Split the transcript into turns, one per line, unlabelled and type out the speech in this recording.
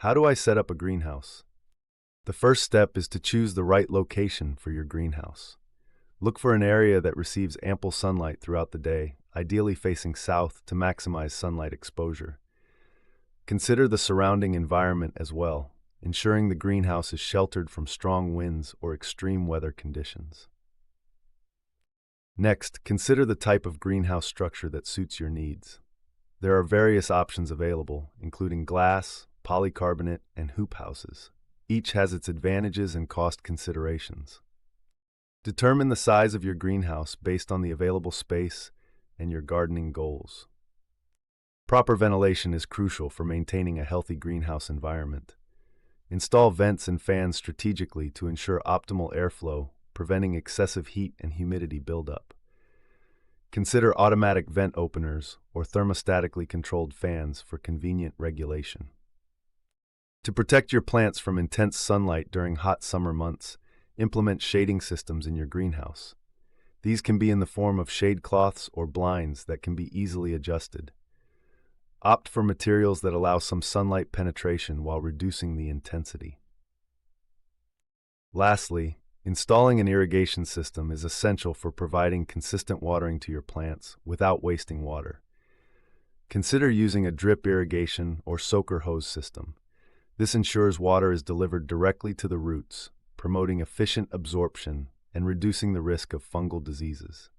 How do I set up a greenhouse? The first step is to choose the right location for your greenhouse. Look for an area that receives ample sunlight throughout the day, ideally facing south to maximize sunlight exposure. Consider the surrounding environment as well, ensuring the greenhouse is sheltered from strong winds or extreme weather conditions. Next, consider the type of greenhouse structure that suits your needs. There are various options available, including glass, polycarbonate, and hoop houses. Each has its advantages and cost considerations. Determine the size of your greenhouse based on the available space and your gardening goals. Proper ventilation is crucial for maintaining a healthy greenhouse environment. Install vents and fans strategically to ensure optimal airflow, preventing excessive heat and humidity buildup. Consider automatic vent openers or thermostatically controlled fans for convenient regulation. To protect your plants from intense sunlight during hot summer months, implement shading systems in your greenhouse. These can be in the form of shade cloths or blinds that can be easily adjusted. Opt for materials that allow some sunlight penetration while reducing the intensity. Lastly, installing an irrigation system is essential for providing consistent watering to your plants without wasting water. Consider using a drip irrigation or soaker hose system. This ensures water is delivered directly to the roots, promoting efficient absorption and reducing the risk of fungal diseases.